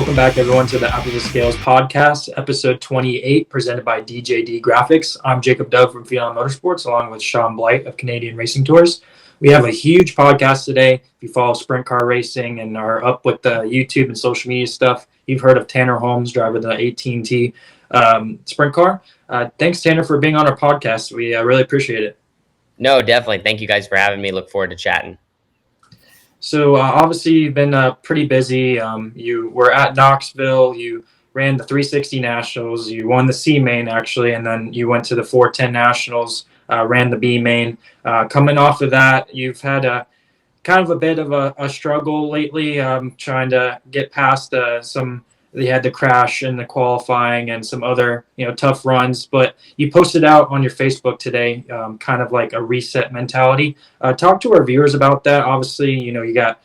Welcome back, everyone, to the After the Scales podcast, episode 28, presented by DJD Graphics. I'm Jacob Dove from Phenom Motorsports, along with Shaun Blight of Canadian Racing Tours. We have a huge podcast today. If you follow sprint car racing and are up with the YouTube and social media stuff, you've heard of Tanner Holmes, driver of the AT&T sprint car. Thanks, Tanner, for being on our podcast. We really appreciate it. No, definitely. Thank you guys for having me. Look forward to chatting. So obviously you've been pretty busy. You were at Knoxville. You ran the 360 Nationals. You won the C main actually, and then you went to the 410 Nationals. Ran the B main. Coming off of that, you've had a kind of a bit of a struggle lately, trying to get past some. They had the crash in the qualifying and some other, tough runs. But you posted out on your Facebook today, kind of like a reset mentality. Talk to our viewers about that. Obviously, you got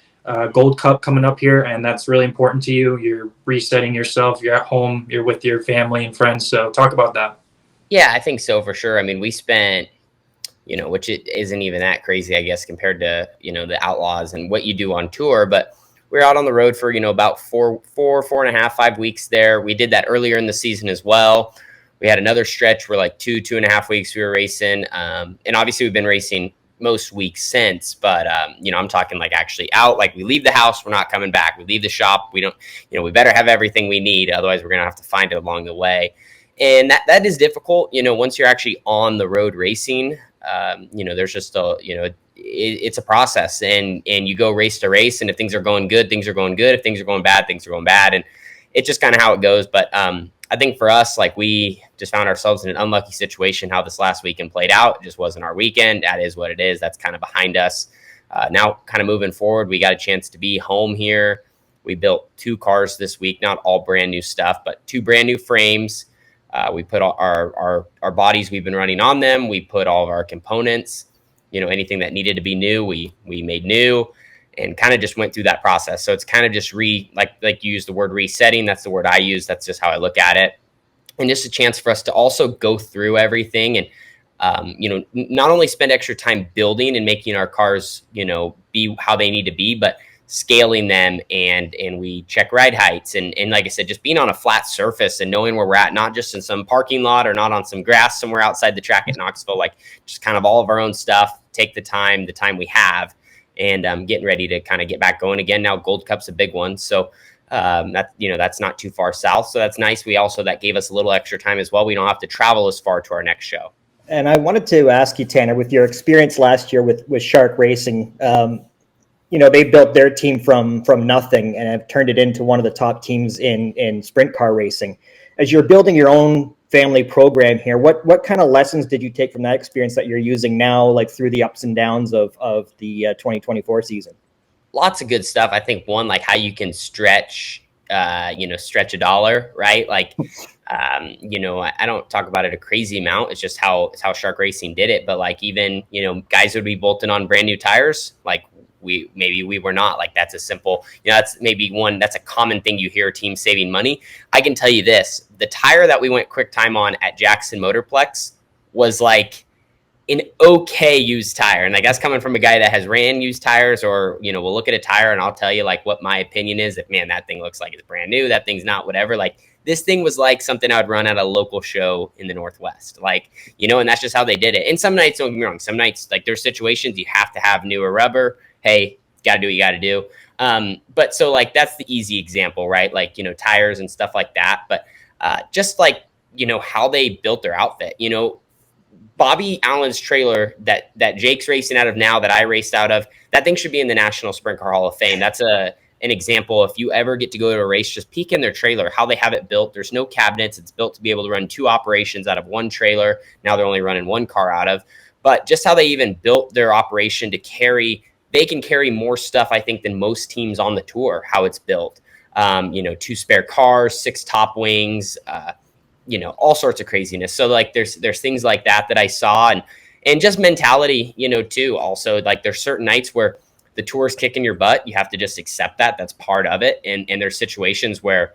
Gold Cup coming up here, and that's really important to you. You're resetting yourself. You're at home. You're with your family and friends. So talk about that. Yeah, I think so for sure. I mean, we spent, which it isn't even that crazy, I guess, compared to, the Outlaws and what you do on tour. But we were out on the road for, about 4.5 weeks there. We did that earlier in the season as well. We had another stretch where like 2.5 weeks we were racing. And obviously we've been racing most weeks since, but, I'm talking like actually out, like we leave the house, we're not coming back. We leave the shop. We don't, we better have everything we need. Otherwise we're going to have to find it along the way. And that is difficult. Once you're actually on the road racing, there's just it's a process, and you go race to race, and if things are going good, things are going good. If things are going bad, things are going bad, and it's just kind of how it goes. But I think for us, like, we just found ourselves in an unlucky situation how this last weekend played out. It just wasn't our weekend. That is what it is. That's kind of behind us. Now kind of moving forward, we got a chance to be home here. We built 2 cars this week, not all brand new stuff, but 2 brand new frames. We put all our bodies we've been running on them. We put all of our components, anything that needed to be new, we made new, and kind of just went through that process. So it's kind of just like you use the word resetting. That's the word I use. That's just how I look at it. And just a chance for us to also go through everything and, not only spend extra time building and making our cars, be how they need to be, but scaling them, and we check ride heights, and like I said, just being on a flat surface and knowing where we're at, not just in some parking lot or not on some grass somewhere outside the track at Knoxville, like just kind of all of our own stuff. Take the time we have, and getting ready to kind of get back going again. Now Gold Cup's a big one, so that's not too far south, so that's nice. That gave us a little extra time as well. We don't have to travel as far to our next show. And I wanted to ask you, Tanner, with your experience last year with Shark Racing, they built their team from nothing and have turned it into one of the top teams in sprint car racing. As you're building your own family program here, what kind of lessons did you take from that experience that you're using now, like through the ups and downs of the 2024 season? Lots of good stuff. I think one, like how you can stretch a dollar, right? Like, I don't talk about it a crazy amount. It's just how Shark Racing did it. But like, even, guys would be bolting on brand new tires. Like, we were not. Like, that's a simple, that's maybe one, that's a common thing you hear teams saving money. I can tell you this, the tire that we went quick time on at Jackson Motorplex was like an okay used tire. And I guess coming from a guy that has ran used tires, or, we'll look at a tire and I'll tell you like what my opinion is. If, man, that thing looks like it's brand new, that thing's not, whatever. Like, this thing was like something I would run at a local show in the Northwest. Like, and that's just how they did it. And some nights, don't get me wrong, some nights, like, there's situations you have to have newer rubber. Hey, got to do what you got to do. But so like, that's the easy example, right? Like, tires and stuff like that. But just like, how they built their outfit, Bobby Allen's trailer that Jake's racing out of now, that I raced out of, that thing should be in the National Sprint Car Hall of Fame. That's an example. If you ever get to go to a race, just peek in their trailer, how they have it built. There's no cabinets. It's built to be able to run 2 operations out of one trailer. Now they're only running 1 car out of. But just how they even built their operation to carry, they can carry more stuff, I think, than most teams on the tour, how it's built. 2 spare cars, 6 top wings, all sorts of craziness. So like, there's things like that I saw, and just mentality, too. Also, like, there's certain nights where the tour is kicking your butt. You have to just accept that. That's part of it. And there's situations where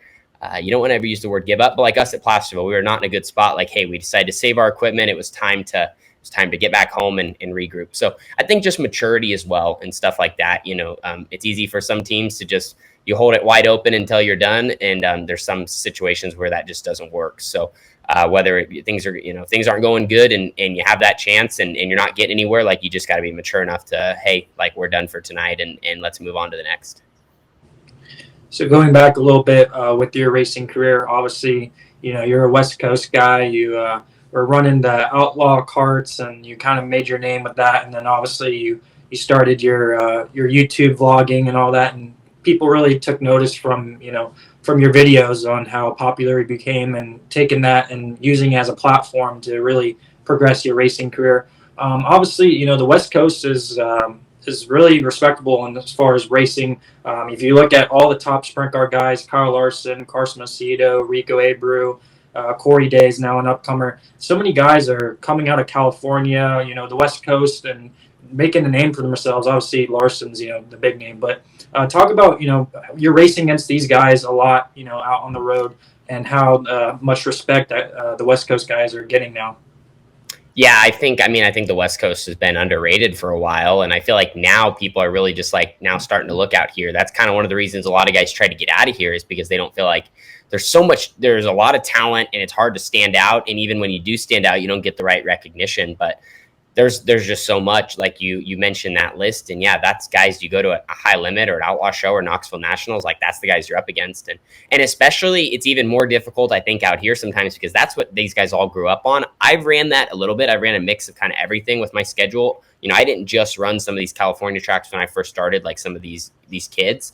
you don't want to ever use the word give up. But like us at Placerville, we were not in a good spot. Like, hey, we decided to save our equipment. It was time to it's time to get back home and regroup. So I think just maturity as well and stuff like that. It's easy for some teams to just, you hold it wide open until you're done. And there's some situations where that just doesn't work. So whether things aren't going good and you have that chance and you're not getting anywhere, like, you just got to be mature enough to, hey, like, we're done for tonight and let's move on to the next. So going back a little bit with your racing career, obviously, you're a West Coast guy. You were running the outlaw karts, and you kind of made your name with that. And then obviously you started your YouTube vlogging and all that, and people really took notice from your videos on how popular you became, and taking that and using it as a platform to really progress your racing career. Obviously, the West Coast is really respectable in as far as racing. If you look at all the top sprint car guys, Kyle Larson, Carson Macedo, Rico Abreu, Corey Day is now an upcomer. So many guys are coming out of California, the West Coast, and making a name for themselves. Obviously, Larson's, the big name. But talk about, you're racing against these guys a lot, out on the road, and how much respect that the West Coast guys are getting now. Yeah, I think the West Coast has been underrated for a while, and I feel like now people are really just like now starting to look out here. That's kind of one of the reasons a lot of guys try to get out of here, is because they don't feel like there's a lot of talent, and it's hard to stand out. And even when you do stand out, you don't get the right recognition. But there's just so much, like you mentioned that list, and yeah, that's guys you go to a high limit or an outlaw show or Knoxville Nationals, like that's the guys you're up against. And especially it's even more difficult, I think, out here sometimes, because that's what these guys all grew up on. I've ran that a little bit. I ran a mix of kind of everything with my schedule. I didn't just run some of these California tracks when I first started, like some of these kids.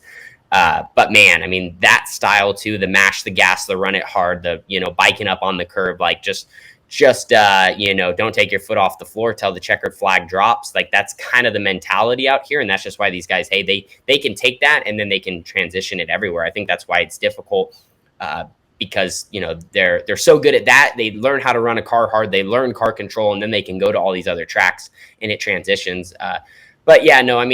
But man, that style too, the mash the gas, the run it hard, the, biking up on the curb, like just don't take your foot off the floor till the checkered flag drops. Like, that's kind of the mentality out here. And that's just why these guys, hey, they can take that and then they can transition it everywhere. I think that's why it's difficult, because, they're so good at that. They learn how to run a car hard, they learn car control, and then they can go to all these other tracks and it transitions. But yeah, no,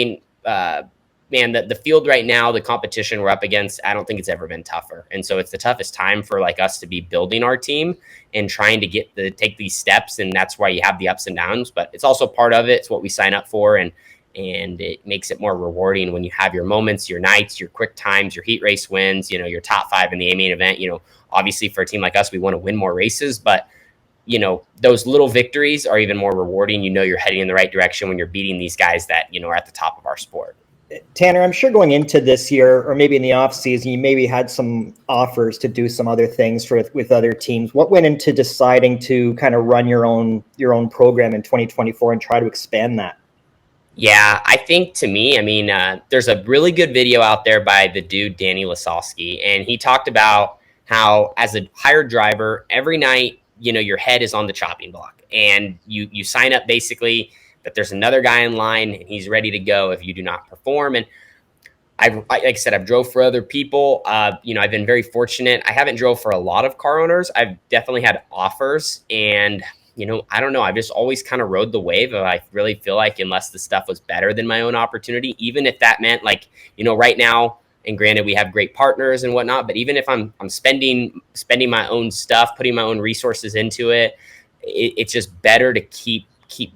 man, the field right now, the competition we're up against, I don't think it's ever been tougher. And so it's the toughest time for like us to be building our team and trying to take these steps. And that's why you have the ups and downs, but it's also part of it. It's what we sign up for. And it makes it more rewarding when you have your moments, your nights, your quick times, your heat race wins, your top 5 in the main event. Obviously for a team like us, we want to win more races, but those little victories are even more rewarding. You're heading in the right direction when you're beating these guys that, are at the top of our sport. Tanner, I'm sure going into this year, or maybe in the off season, you maybe had some offers to do some other things with other teams. What went into deciding to kind of run your own program in 2024 and try to expand that? Yeah, I think to me, there's a really good video out there by the dude Danny Lasowski, and he talked about how as a hired driver, every night, your head is on the chopping block, and you sign up basically that there's another guy in line and he's ready to go if you do not perform. And like I said, I've drove for other people. I've been very fortunate. I haven't drove for a lot of car owners. I've definitely had offers, and I don't know. I've just always kind of rode the wave of, I really feel like, unless the stuff was better than my own opportunity, even if that meant like, right now, and granted we have great partners and whatnot, but even if I'm spending my own stuff, putting my own resources into it, it's just better to keep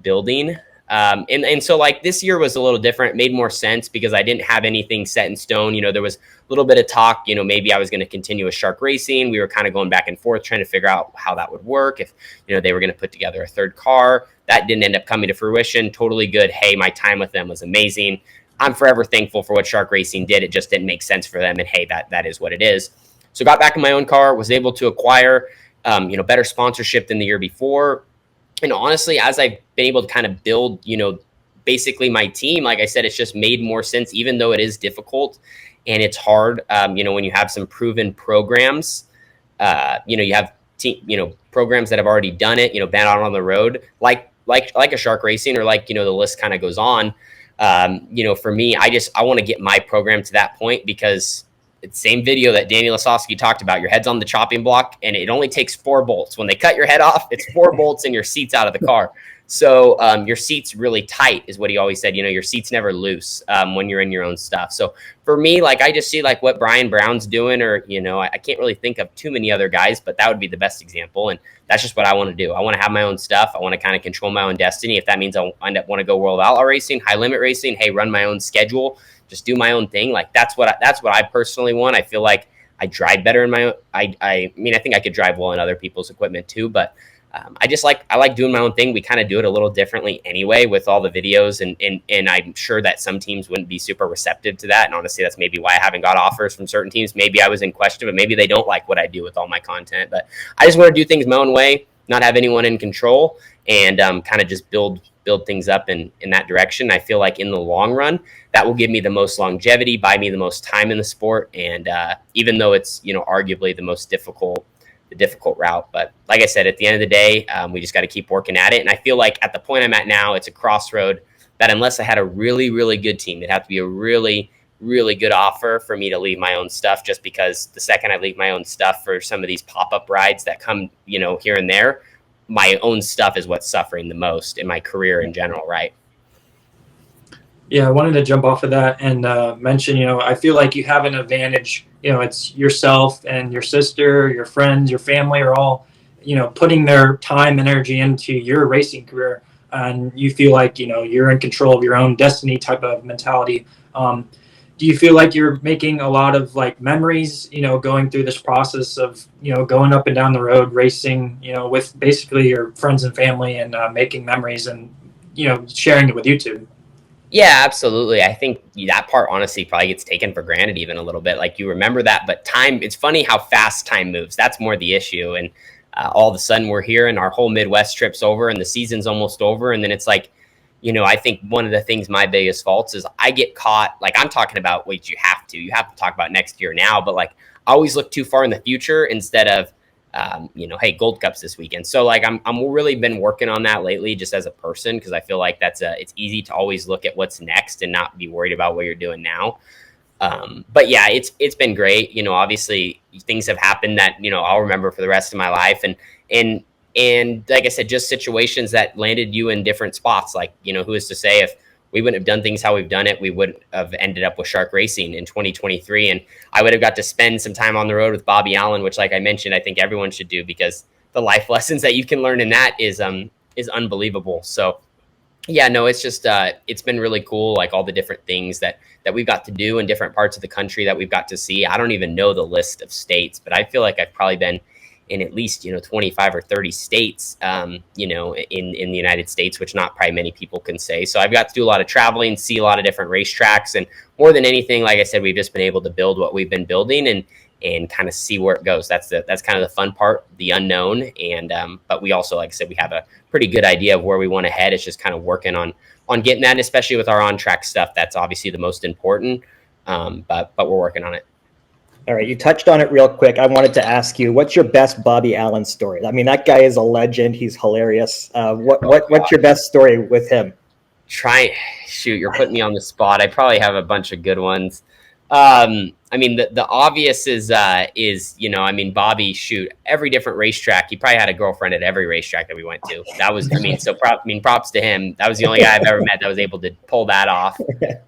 building. And so like this year was a little different, made more sense because I didn't have anything set in stone. There was a little bit of talk, maybe I was going to continue with Shark Racing. We were kind of going back and forth trying to figure out how that would work. If, they were going to put together a third car. That didn't end up coming to fruition. Totally good. Hey, my time with them was amazing. I'm forever thankful for what Shark Racing did. It just didn't make sense for them. And hey, that is what it is. So got back in my own car, was able to acquire, better sponsorship than the year before. And honestly, as I've been able to kind of build, basically my team, like I said, it's just made more sense, even though it is difficult and it's hard. When you have some proven programs, you have programs that have already done it, been out on the road, like a Shark Racing, or like, the list kind of goes on. For me, I want to get my program to that point, because it's the same video that Danny Lasowski talked about. Your head's on the chopping block, and it only takes 4 bolts. When they cut your head off, it's 4 bolts and your seat's out of the car. So your seat's really tight is what he always said. You know, your seat's never loose when you're in your own stuff. So for me, like, I just see like what Brian Brown's doing, or, you know, I can't really think of too many other guys, but that would be the best example. And that's just what I want to do. I want to have my own stuff. I want to kind of control my own destiny. If that means I end up want to go world outlaw racing, high limit racing, hey, run my own schedule, just do my own thing. Like that's what I personally want. I feel like I drive better in my own. I mean, I think I could drive well in other people's equipment too, but I like doing my own thing. We kind of do it a little differently anyway with all the videos, and I'm sure that some teams wouldn't be super receptive to that. And honestly, that's maybe why I haven't got offers from certain teams. Maybe I was in question, but maybe they don't like what I do with all my content. But I just want to do things my own way, not have anyone in control, and kind of just build things up in that direction. I feel like in the long run, that will give me the most longevity, buy me the most time in the sport. And even though it's, you know, arguably the difficult route. But like I said, at the end of the day, we just got to keep working at it. And I feel like at the point I'm at now, it's a crossroad that unless I had a really, really good team, it'd have to be a really, really good offer for me to leave my own stuff, just because the second I leave my own stuff for some of these pop-up rides that come, you know, here and there, my own stuff is what's suffering the most in my career in general, right? Yeah, I wanted to jump off of that and mention, you know, I feel like you have an advantage. You know, it's yourself and your sister, your friends, your family are all, you know, putting their time and energy into your racing career. And you feel like, you know, you're in control of your own destiny type of mentality. Do you feel like you're making a lot of like memories, you know, going through this process of, you know, going up and down the road, racing, you know, with basically your friends and family, and making memories and, you know, sharing it with YouTube? Yeah, absolutely. I think that part honestly probably gets taken for granted even a little bit. Like you remember that, but time, it's funny how fast time moves. That's more the issue. And all of a sudden we're here and our whole Midwest trip's over and the season's almost over. And then it's like, you know, I think one of the things, my biggest faults is I get caught, like I'm talking about, wait, you have to talk about next year now, but like I always look too far in the future instead of, you know, hey, Gold Cups this weekend. So like I'm really been working on that lately just as a person, because I feel like it's easy to always look at what's next and not be worried about what you're doing now. But yeah, it's been great. You know, obviously things have happened that, you know, I'll remember for the rest of my life. And like I said, just situations that landed you in different spots. Like, you know, who is to say if we wouldn't have done things how we've done it, we would have ended up with Shark Racing in 2023. And I would have got to spend some time on the road with Bobby Allen, which, like I mentioned, I think everyone should do, because the life lessons that you can learn in that is unbelievable. So yeah, no, it's just, it's been really cool. Like all the different things that we've got to do in different parts of the country that we've got to see. I don't even know the list of states, but I feel like I've probably been in at least, you know, 25 or 30 states, you know, in the United States, which not probably many people can say. So I've got to do a lot of traveling, see a lot of different racetracks. And more than anything, like I said, we've just been able to build what we've been building and kind of see where it goes. That's kind of the fun part, the unknown. And, but we also, like I said, we have a pretty good idea of where we want to head. It's just kind of working on getting that, and especially with our on-track stuff. That's obviously the most important. But we're working on it. All right, you touched on it real quick. I wanted to ask you, what's your best Bobby Allen story? I mean, that guy is a legend. He's hilarious. What's your best story with him? Shoot, you're putting me on the spot. I probably have a bunch of good ones. I mean, the obvious is, you know, I mean, Bobby, shoot, every different racetrack. He probably had a girlfriend at every racetrack that we went to. That was, I mean, props to him. That was the only guy I've ever met that was able to pull that off.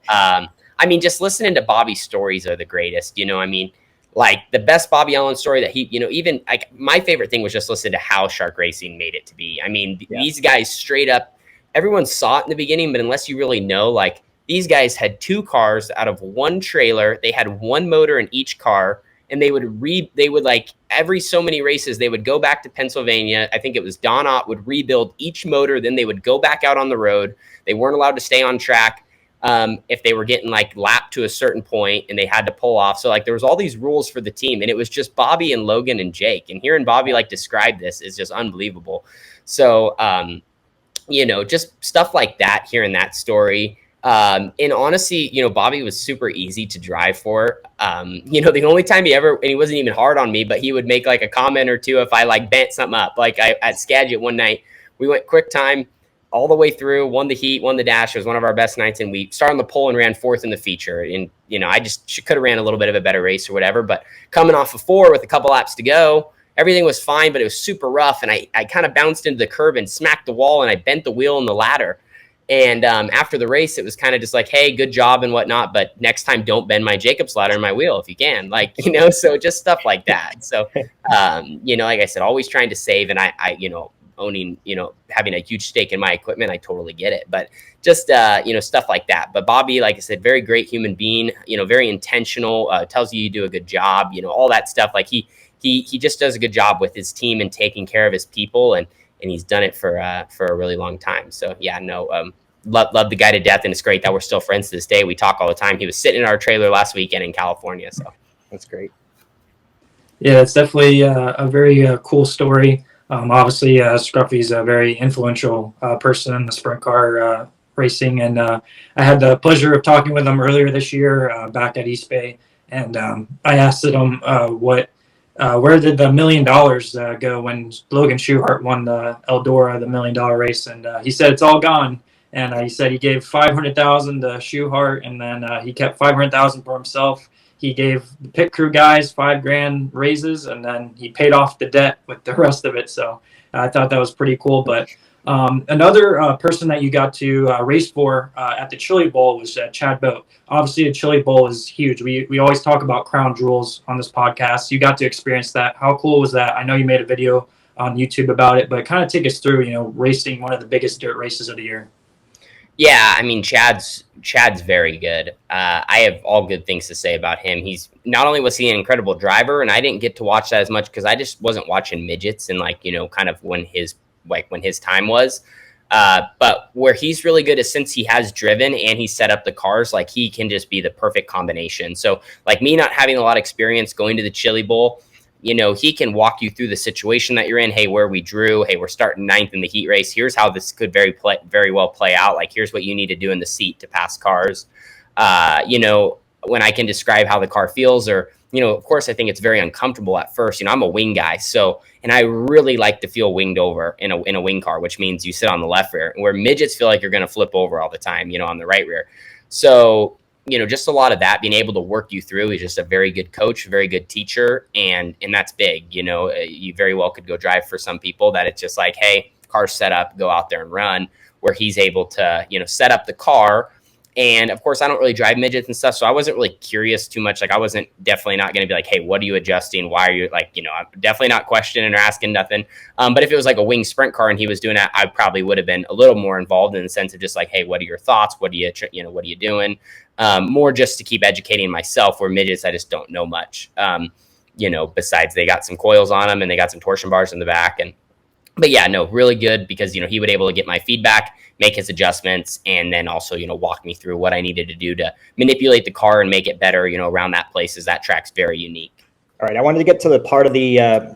I mean, just listening to Bobby's stories are the greatest. You know, I mean, like the best Bobby Allen story that he, you know, even like my favorite thing was just listening to how Shark Racing made it to be. I mean, these guys straight up, everyone saw it in the beginning, but unless you really know, like these guys had 2 cars out of 1 trailer. They had 1 motor in each car, and they would like every so many races, they would go back to Pennsylvania. I think it was Don Ott would rebuild each motor. Then they would go back out on the road. They weren't allowed to stay on track if they were getting like lapped to a certain point and they had to pull off. So like there was all these rules for the team, and it was just Bobby and Logan and Jake. And hearing Bobby like describe this is just unbelievable. So, you know, just stuff like that, hearing that story. And honestly, you know, Bobby was super easy to drive for. You know, the only time and he wasn't even hard on me, but he would make like a comment or two if I like bent something up. Like at Skagit one night, we went quick time all the way through, won the heat, won the dash. It was one of our best nights, and we started on the pole and ran 4th in the feature. And I just could have ran a little bit of a better race or whatever. But coming off of 4 with a couple laps to go, everything was fine, but it was super rough. And I kind of bounced into the curb and smacked the wall, and I bent the wheel and the ladder. And after the race, it was kind of just like, hey, good job and whatnot. But next time, don't bend my Jacob's ladder in my wheel if you can. Like, so just stuff like that. So, like I said, always trying to save. And I owning, having a huge stake in my equipment, I totally get it. But just, stuff like that. But Bobby, like I said, very great human being, very intentional, tells you do a good job, all that stuff. Like he just does a good job with his team and taking care of his people. And he's done it for a really long time. So love the guy to death. And it's great that we're still friends to this day. We talk all the time. He was sitting in our trailer last weekend in California. So that's great. Yeah, it's definitely a very cool story. Obviously, Scruffy's a very influential person in the sprint car racing, and I had the pleasure of talking with him earlier this year back at East Bay, and I asked him where did the $1 million go when Logan Schuchart won the Eldora, the $1 million race, and he said it's all gone. And he said he gave $500,000 to Schuchart, and then he kept $500,000 for himself. He gave the pit crew guys $5,000 raises, and then he paid off the debt with the rest of it. So I thought that was pretty cool. But another person that you got to race for at the Chili Bowl was Chad Boat. Obviously, the Chili Bowl is huge. We always talk about crown jewels on this podcast. You got to experience that. How cool was that? I know you made a video on YouTube about it, but kind of take us through, racing one of the biggest dirt races of the year. Yeah, I mean, Chad's very good. I have all good things to say about him. He's not only was he an incredible driver, and I didn't get to watch that as much because I just wasn't watching midgets and kind of when his time was. But where he's really good is since he has driven and he set up the cars, like he can just be the perfect combination. So like me not having a lot of experience going to the Chili Bowl, he can walk you through the situation that you're in. Hey, where we drew. Hey, we're starting 9th in the heat race. Here's how this could very well play out. Like, here's what you need to do in the seat to pass cars. When I can describe how the car feels, or, of course, I think it's very uncomfortable at first. I'm a wing guy. So, and I really like to feel winged over in a wing car, which means you sit on the left rear, where midgets feel like you're going to flip over all the time, on the right rear. So, just a lot of that, being able to work you through. He's just a very good coach, very good teacher, and that's big. You very well could go drive for some people that it's just like, hey, car's set up, go out there and run, where he's able to, set up the car. And of course, I don't really drive midgets and stuff, so I wasn't really curious too much. Like, I wasn't definitely not going to be like, hey, what are you adjusting? Why are you I'm definitely not questioning or asking nothing. But if it was like a wing sprint car and he was doing that, I probably would have been a little more involved in the sense of just like, hey, what are your thoughts? What are you doing? More just to keep educating myself, where midgets, I just don't know much. Besides they got some coils on them and they got some torsion bars in the back. But yeah, no, really good because, he would able to get my feedback, make his adjustments, and then also, walk me through what I needed to do to manipulate the car and make it better, around that place, as that track's very unique. All right. I wanted to get to the part of the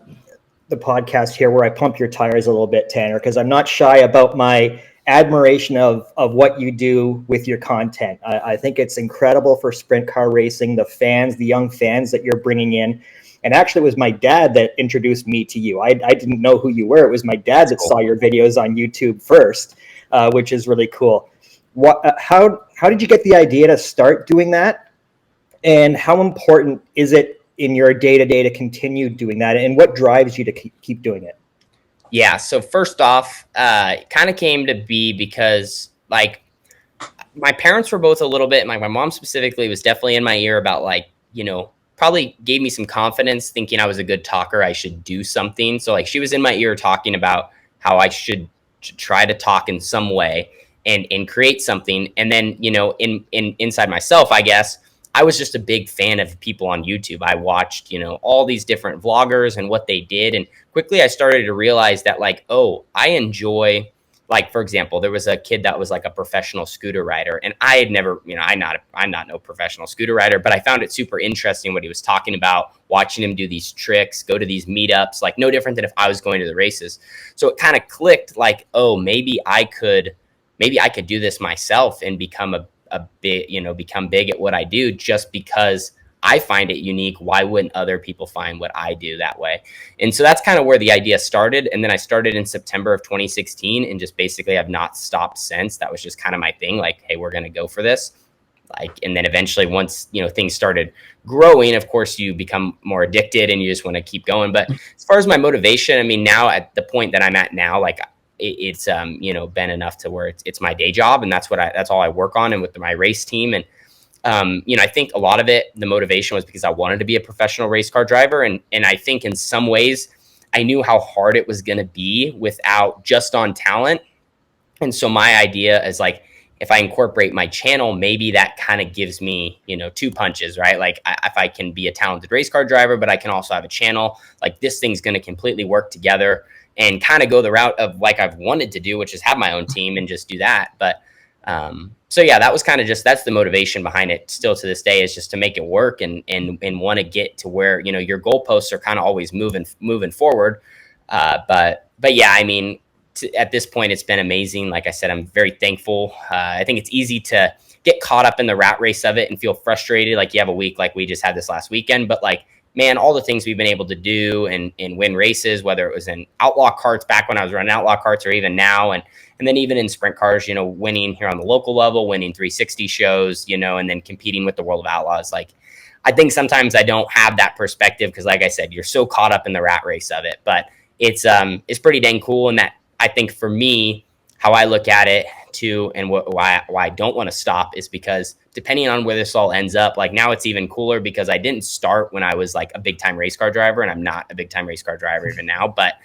podcast here where I pump your tires a little bit, Tanner, because I'm not shy about my admiration of what you do with your content. I think it's incredible for sprint car racing, the young fans that you're bringing in. And actually, it was my dad that introduced me to you. I didn't know who you were. It was my dad that saw your videos on YouTube first, which is really cool. How did you get the idea to start doing that? And how important is it in your day-to-day to continue doing that? And what drives you to keep doing it? Yeah. So first off, it kind of came to be because my parents were both a little bit, my mom specifically was definitely in my ear about probably gave me some confidence thinking I was a good talker. I should do something. So she was in my ear talking about how I should try to talk in some way and create something. And then, inside myself, I guess, I was just a big fan of people on YouTube. I watched, all these different vloggers and what they did. And quickly I started to realize that I enjoy, for example, there was a kid that was like a professional scooter rider. And I had never, I'm not no professional scooter rider, but I found it super interesting what he was talking about, watching him do these tricks, go to these meetups, no different than if I was going to the races. So it kind of clicked maybe I could do this myself and become become big at what I do just because I find it unique. Why wouldn't other people find what I do that way? And so that's kind of where the idea started. And then I started in September of 2016 and just basically have not stopped since. That was just kind of my thing. Hey, we're going to go for this. Like, and then eventually once, things started growing, of course you become more addicted and you just want to keep going. But as far as my motivation, I mean, now at the point that I'm at now, like it's been enough to where it's my day job, and that's all I work on, and with my race team. And I think a lot of it, the motivation was because I wanted to be a professional race car driver. And I think in some ways I knew how hard it was going to be without just on talent. And so my idea is like, if I incorporate my channel, maybe that kind of gives me, two punches, right? Like if I can be a talented race car driver, but I can also have a channel, like this thing's going to completely work together and kind of go the route of like I've wanted to do, which is have my own team and just do that. But so yeah, that was kind of that's the motivation behind it still to this day, is just to make it work and want to get to where, your goalposts are kind of always moving forward. But yeah, I mean, at this point, it's been amazing. Like I said, I'm very thankful. I think it's easy to get caught up in the rat race of it and feel frustrated. Like you have a week like we just had this last weekend, but like, man, all the things we've been able to do and win races, whether it was in outlaw carts back when I was running outlaw carts, or even now, and then even in sprint cars, winning here on the local level, winning 360 shows, and then competing with the World of Outlaws. Like, I think sometimes I don't have that perspective because, like I said, you're so caught up in the rat race of it. But it's pretty dang cool, and that I think for me, how I look at it too, and why I don't want to stop is because depending on where this all ends up, like now it's even cooler because I didn't start when I was like a big time race car driver, and I'm not a big time race car driver even now. But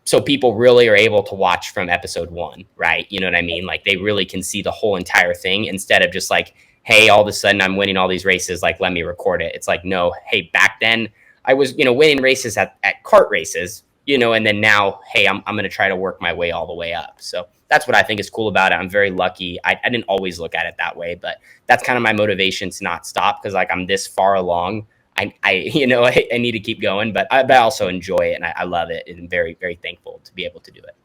so people really are able to watch from episode 1, right? You know what I mean? Like they really can see the whole entire thing instead of just like, hey, all of a sudden I'm winning all these races, like let me record it. It's like, no, hey, back then I was, winning races at kart races, and then now, hey, I'm going to try to work my way all the way up. So that's what I think is cool about it. I'm very lucky. I didn't always look at it that way, but that's kind of my motivation to not stop, because like I'm this far along. I need to keep going, but I also enjoy it and I love it, and I'm very, very thankful to be able to do it.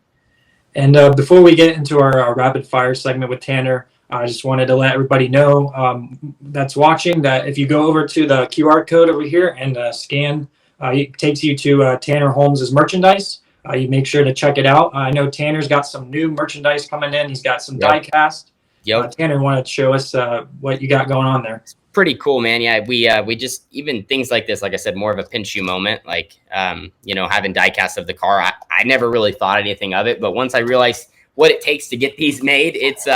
And before we get into our rapid fire segment with Tanner, I just wanted to let everybody know that's watching that if you go over to the QR code over here and scan, it takes you to Tanner Holmes' merchandise. You make sure to check it out. I know Tanner's got some new merchandise coming in. He's got some die cast. Tanner wanted to show us what you got going on there. Pretty cool, man. Yeah, we just, even things like this, like I said, more of a pinch you moment, like having diecast of the car. I never really thought anything of it, but once I realized what it takes to get these made, it's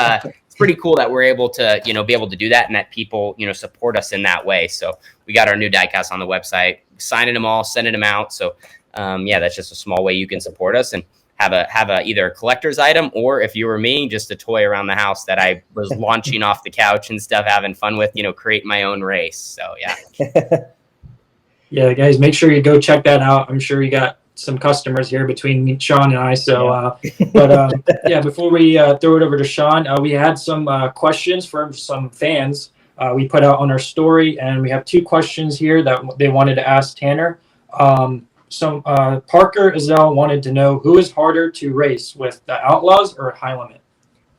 pretty cool that we're able to be able to do that, and that people support us in that way. So we got our new diecast on the website, signing them all, sending them out. So that's just a small way you can support us and have a either a collector's item, or if you were me, just a toy around the house that I was launching off the couch and stuff, having fun with, create my own race. So yeah. Yeah, guys, make sure you go check that out. I'm sure you got some customers here between Shaun and I. So, before we throw it over to Shaun, we had some questions from some fans we put out on our story, and we have 2 questions here that they wanted to ask Tanner. Parker Azell wanted to know, who is harder to race with, the Outlaws or High Limit?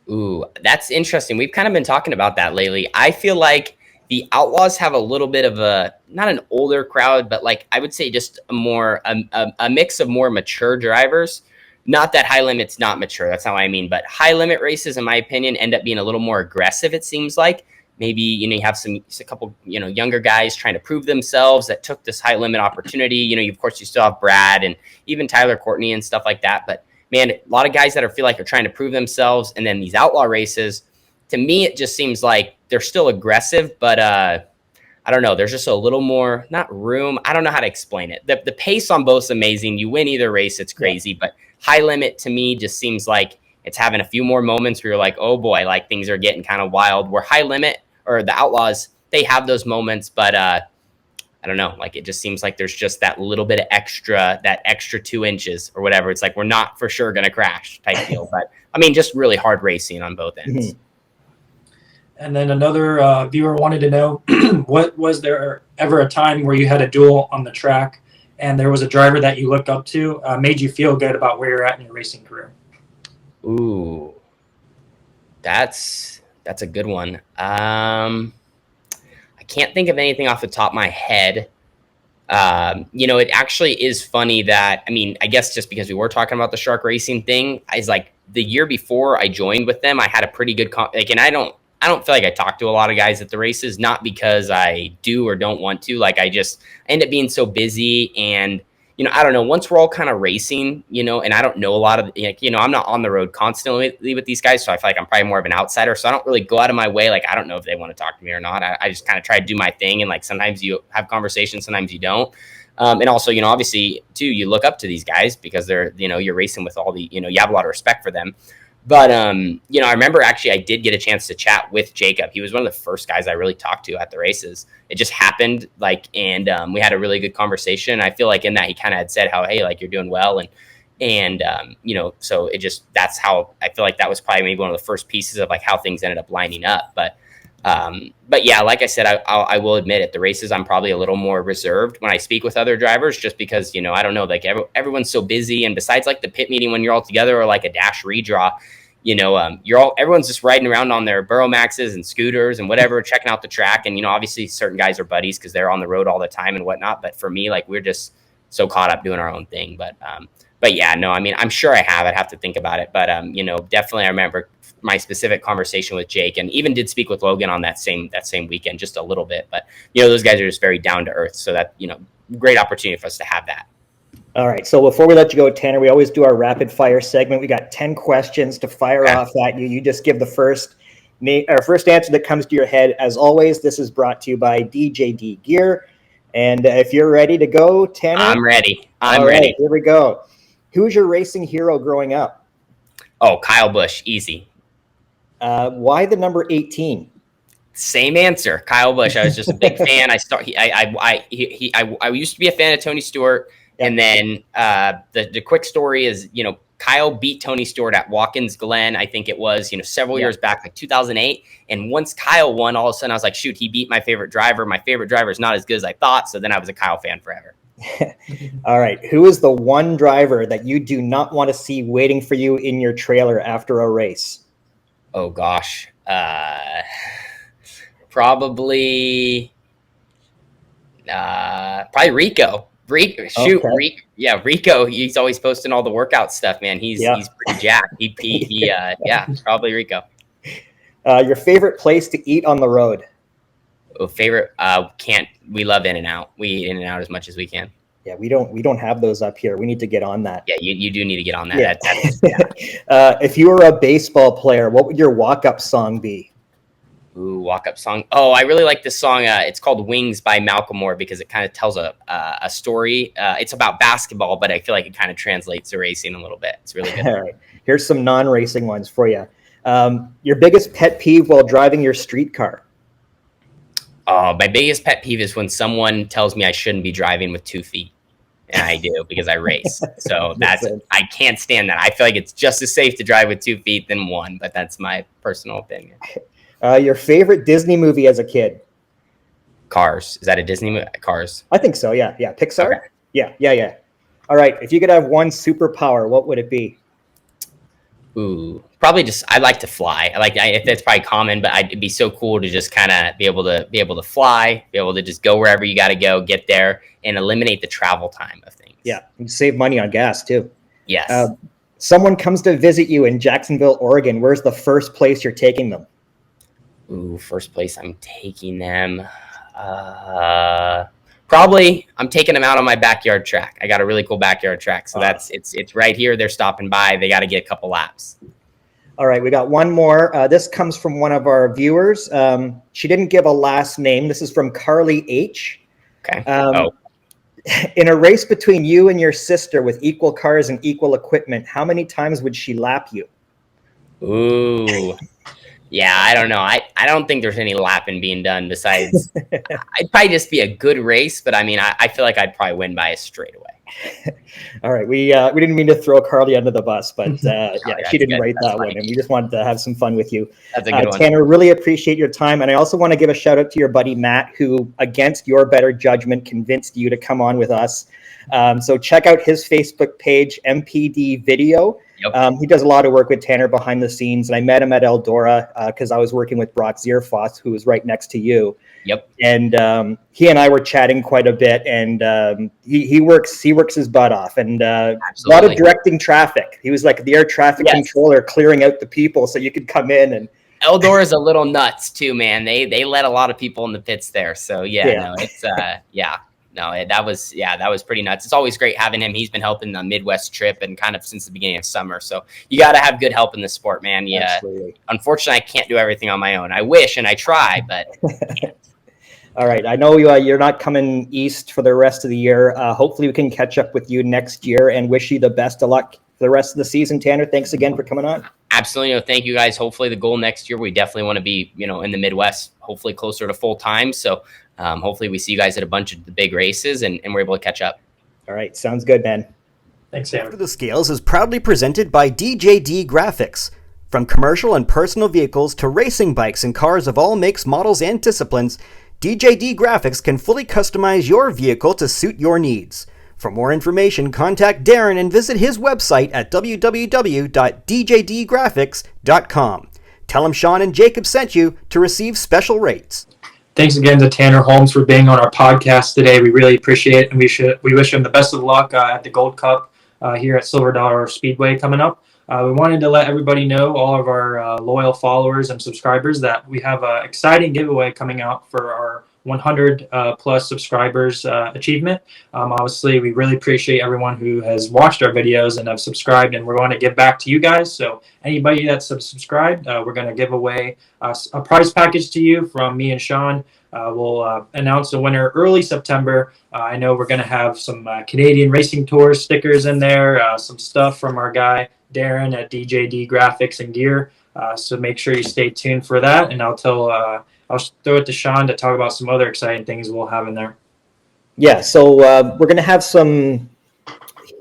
Ooh, that's interesting. We've kind of been talking about that lately. I feel like the Outlaws have a little bit of not an older crowd, but like I would say just a mix of more mature drivers. Not that High Limit's not mature. That's not what I mean. But High Limit races, in my opinion, end up being a little more aggressive, it seems like. Maybe, you have a couple, younger guys trying to prove themselves that took this High Limit opportunity. Of course, you still have Brad and even Tyler Courtney and stuff like that. But man, a lot of guys that feel like they're trying to prove themselves. And then these outlaw races, to me, it just seems like they're still aggressive, but I don't know. There's just a little more, not room. I don't know how to explain it. The pace on both is amazing. You win either race, it's crazy. But High Limit to me just seems like it's having a few more moments where you're like, oh boy, like things are getting kind of wild. Where High Limit or the Outlaws, they have those moments, but I don't know. Like it just seems like there's just that little bit of extra 2 inches or whatever. It's like we're not for sure going to crash type deal. But I mean, just really hard racing on both ends. And then another viewer wanted to know, what was there ever a time where you had a duel on the track and there was a driver that you looked up to, made you feel good about where you're at in your racing career? Ooh, that's a good one. I can't think of anything off the top of my head. It actually is funny that, I mean, I guess just because we were talking about the shark racing thing, I was like, the year before I joined with them, I had a pretty good, and I don't I don't feel like I talk to a lot of guys at the races, not because I do or don't want to. Like I end up being so busy, and I don't know. Once we're all kind of racing, and I don't know a lot of, I'm not on the road constantly with these guys, so I feel like I'm probably more of an outsider. So I don't really go out of my way. Like I don't know if they want to talk to me or not. I just kind of try to do my thing, and like sometimes you have conversations, sometimes you don't. And also, obviously too, you look up to these guys because they're, you're racing with all the, you have a lot of respect for them. But, I remember actually I did get a chance to chat with Jacob. He was one of the first guys I really talked to at the races. It just happened and we had a really good conversation. I feel like in that he kind of had said how, hey, like you're doing well. And so that's how I feel like that was probably maybe one of the first pieces of like how things ended up lining up. But yeah, like I said, I will admit at the races, I'm probably a little more reserved when I speak with other drivers, just because, I don't know, like everyone's so busy. And besides like the pit meeting when you're all together or like a dash redraw, everyone's just riding around on their Burrow Maxes and scooters and whatever, checking out the track. And, obviously certain guys are buddies because they're on the road all the time and whatnot. But for me, like we're just so caught up doing our own thing. But yeah, no, I mean, I'm sure I'd have to think about it. But, definitely I remember my specific conversation with Jake, and even did speak with Logan on that same weekend, just a little bit. But, those guys are just very down to earth. So that, great opportunity for us to have that. All right. So before we let you go, Tanner, we always do our rapid fire segment. We got 10 questions to fire off at you. You just give the first answer that comes to your head. As always, this is brought to you by DJD Gear. And if you're ready to go, Tanner. I'm ready. I'm ready. Here we go. Who's your racing hero growing up? Oh, Kyle Busch. Easy. Why the number 18? Same answer. Kyle Busch. I was just a big fan. I used to be a fan of Tony Stewart. Yep. And then the quick story is, Kyle beat Tony Stewart at Watkins Glen. I think it was, several years back, like 2008. And once Kyle won, all of a sudden I was like, shoot, he beat my favorite driver. My favorite driver is not as good as I thought. So then I was a Kyle fan forever. All right. Who is the one driver that you do not want to see waiting for you in your trailer after a race? Oh, gosh. Probably Rico. Rico. He's always posting all the workout stuff, man. He's pretty jacked. Probably Rico. Your favorite place to eat on the road? Favorite? We love In-N-Out. We eat In-N-Out as much as we can. Yeah, we don't have those up here. We need to get on that. Yeah, you do need to get on that. Yeah. If you were a baseball player, what would your walk-up song be? Ooh, walk-up song. Oh, I really like this song. It's called Wings by Malcolm Moore because it kind of tells a story. It's about basketball, but I feel like it kind of translates to racing a little bit. It's really good. All right. Here's some non-racing ones for you. Your biggest pet peeve while driving your street car? My biggest pet peeve is when someone tells me I shouldn't be driving with 2 feet. And I do because I race. So I can't stand that. I feel like it's just as safe to drive with 2 feet than 1, but that's my personal opinion. Your favorite Disney movie as a kid? Cars. Is that a Disney movie? Cars. I think so. Yeah. Pixar. Okay. Yeah. All right. If you could have one superpower, what would it be? Ooh, probably just I like to fly. If that's probably common, but it'd be so cool to just kind of be able to fly, be able to just go wherever you got to go, get there, and eliminate the travel time of things. Yeah, you save money on gas too. Yes. Someone comes to visit you in Jacksonville, Oregon. Where's the first place you're taking them? Ooh, first place I'm taking them. Probably I'm taking them out on my backyard track. I got a really cool backyard track. So it's right here. They're stopping by. They got to get a couple laps. All right. We got one more. This comes from one of our viewers. She didn't give a last name. This is from Carly H. Okay. In a race between you and your sister with equal cars and equal equipment, how many times would she lap you? Ooh. Yeah, I don't know. I don't think there's any lapping being done besides I'd probably just be a good race, but I mean I feel like I'd probably win by a straightaway. All right. We didn't mean to throw Carly under the bus, but she didn't write that one, and we just wanted to have some fun with you. That's a good one. Tanner, really appreciate your time. And I also want to give a shout out to your buddy Matt, who against your better judgment convinced you to come on with us. So check out his Facebook page, MPD Video. Yep. He does a lot of work with Tanner behind the scenes, and I met him at Eldora because I was working with Brock Zierfoss, who was right next to you. Yep. And he and I were chatting quite a bit, and he works his butt off, and a lot of directing traffic. He was like the air traffic controller, clearing out the people so you could come in, and Eldor is a little nuts too, man. They let a lot of people in the pits there. So no, it's that was pretty nuts. It's always great having him. He's been helping the Midwest trip and kind of since the beginning of summer. So you got to have good help in the sport, man. Yeah. Absolutely. Unfortunately, I can't do everything on my own. I wish and I try, but I can't. All right. I know you're not coming east for the rest of the year. Hopefully we can catch up with you next year and wish you the best of luck for the rest of the season. Tanner, thanks again for coming on. Absolutely. No, thank you guys. Hopefully the goal next year, we definitely want to be, in the Midwest, hopefully closer to full time. So hopefully we see you guys at a bunch of the big races and we're able to catch up. All right. Sounds good, man. Thanks, Sam. Over the Scales is proudly presented by DJD Graphics. From commercial and personal vehicles to racing bikes and cars of all makes, models, and disciplines, DJD Graphics can fully customize your vehicle to suit your needs. For more information, contact Darren and visit his website at www.djdgraphics.com. Tell him Shaun and Jacob sent you to receive special rates. Thanks again to Tanner Holmes for being on our podcast today. We really appreciate it, and we wish him the best of luck at the Gold Cup here at Silver Dollar Speedway coming up. We wanted to let everybody know, all of our loyal followers and subscribers, that we have an exciting giveaway coming out for our 100 plus subscribers achievement. Obviously, we really appreciate everyone who has watched our videos and have subscribed, and we're going to give back to you guys. So anybody that's subscribed, we're going to give away a prize package to you from me and Shaun. We'll announce the winner early September. I know we're going to have some Canadian Racing Tour stickers in there, some stuff from our guy Darren at DJD Graphics and Gear. So make sure you stay tuned for that, and I'll throw it to Shaun to talk about some other exciting things we'll have in there. Yeah, so we're going to have some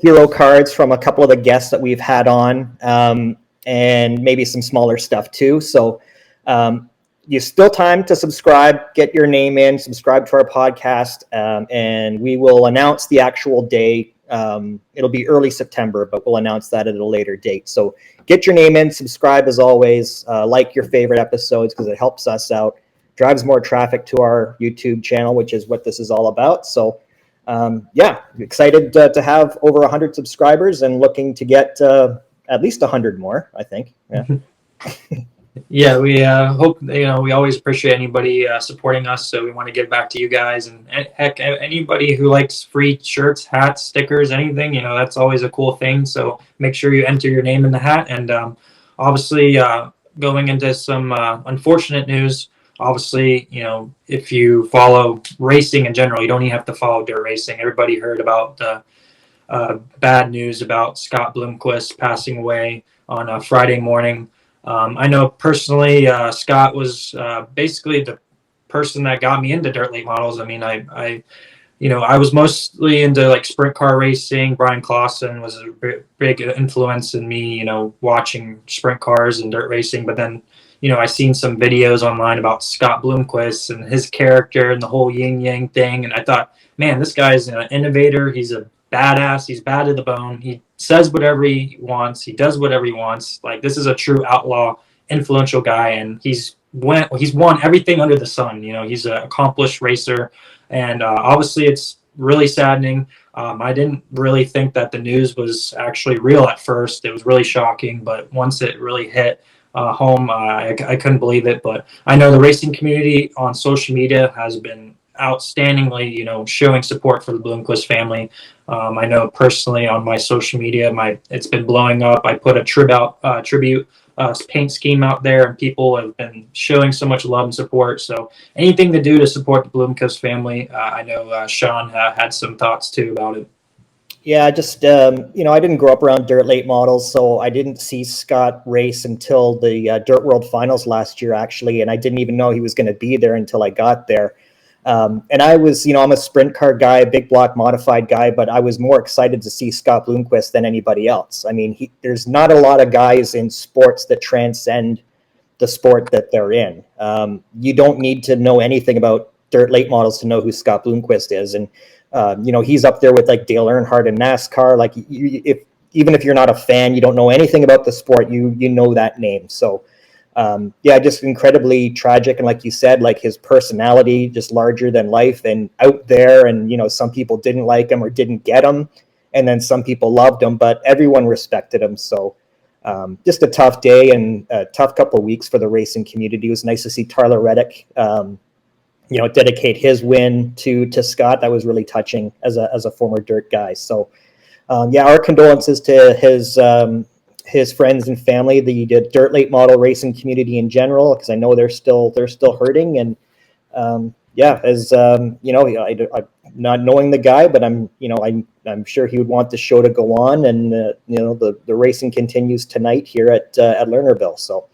hero cards from a couple of the guests that we've had on, and maybe some smaller stuff too. So you still time to subscribe, get your name in, subscribe to our podcast, and we will announce the actual day. It'll be early September, but we'll announce that at a later date. So get your name in, subscribe as always, like your favorite episodes because it helps us out, drives more traffic to our YouTube channel, which is what this is all about. So excited to have over 100 subscribers and looking to get at least 100 more, I think. Yeah. Yeah, we hope, we always appreciate anybody supporting us, so we want to give back to you guys, and heck, anybody who likes free shirts, hats, stickers, anything, that's always a cool thing. So make sure you enter your name in the hat. And obviously going into some unfortunate news, obviously, if you follow racing in general, you don't even have to follow dirt racing. Everybody heard about the bad news about Scott Bloomquist passing away on Friday morning. I know personally, Scott was basically the person that got me into dirt late models. I mean, I was mostly into like sprint car racing. Brian Clausen was a big influence in me, watching sprint cars and dirt racing. But then, I seen some videos online about Scott Bloomquist and his character and the whole yin yang thing. And I thought, man, this guy's an innovator. He's a badass. He's bad to the bone. He says whatever he wants. He does whatever he wants. Like, this is a true outlaw, influential guy, and he's won everything under the sun. He's an accomplished racer, and obviously it's really saddening. I didn't really think that the news was actually real at first. It was really shocking, but once it really hit home, I couldn't believe it. But I know the racing community on social media has been outstandingly, showing support for the Bloomquist family. I know personally on my social media, it's been blowing up. I put a tribute paint scheme out there, and people have been showing so much love and support. So anything to do to support the Bloomquist family. I know Shaun had some thoughts too about it. Yeah, just, I didn't grow up around dirt late models, so I didn't see Scott race until the Dirt World Finals last year, actually, and I didn't even know he was going to be there until I got there. And I was, I'm a sprint car guy, big block modified guy, but I was more excited to see Scott Bloomquist than anybody else. I mean, there's not a lot of guys in sports that transcend the sport that they're in. You don't need to know anything about dirt late models to know who Scott Bloomquist is. And, he's up there with like Dale Earnhardt in NASCAR. Like, even if you're not a fan, you don't know anything about the sport, you know that name. So, just incredibly tragic. And like you said, like his personality, just larger than life and out there. And, some people didn't like him or didn't get him. And then some people loved him, but everyone respected him. So, just a tough day and a tough couple of weeks for the racing community. It was nice to see Tyler Reddick, dedicate his win to Scott. That was really touching as a former dirt guy. So, our condolences to his friends and family, the dirt late model racing community in general, because I know they're still hurting. And I'm not knowing the guy, but I'm I'm sure he would want the show to go on, and the racing continues tonight here at Lernerville. So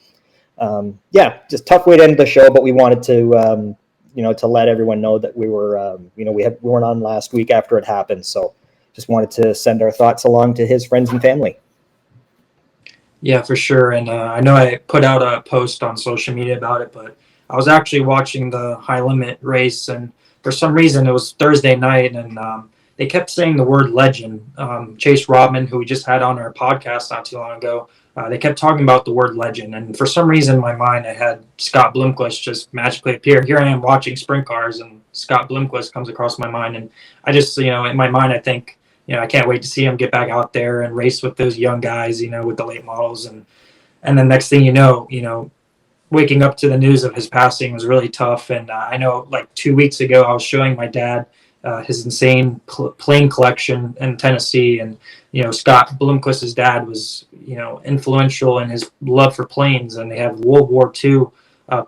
just tough way to end the show, but we wanted to to let everyone know that we were we weren't on last week after it happened. So just wanted to send our thoughts along to his friends and family. Yeah, for sure. And I know I put out a post on social media about it, but I was actually watching the high limit race, and for some reason it was Thursday night, and they kept saying the word legend. Chase Rodman, who we just had on our podcast not too long ago, they kept talking about the word legend. And for some reason in my mind, I had Scott Bloomquist just magically appear. Here I am watching sprint cars, and Scott Bloomquist comes across my mind. And I just, in my mind, I think, I can't wait to see him get back out there and race with those young guys, with the late models. And then next thing you know, waking up to the news of his passing was really tough. And I know, like 2 weeks ago, I was showing my dad his insane plane collection in Tennessee. And, Scott Bloomquist's dad was, influential in his love for planes. And they have World War II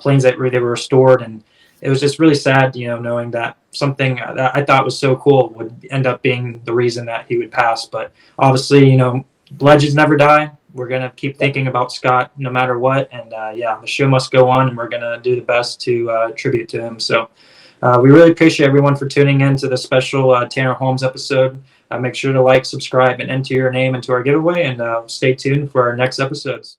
planes that they were restored. And it was just really sad, knowing that something that I thought was so cool would end up being the reason that he would pass. But obviously, legends never die. We're going to keep thinking about Scott no matter what. And the show must go on, and we're going to do the best to tribute to him. So we really appreciate everyone for tuning in to the special Tanner Holmes episode. Make sure to like, subscribe, and enter your name into our giveaway, and stay tuned for our next episodes.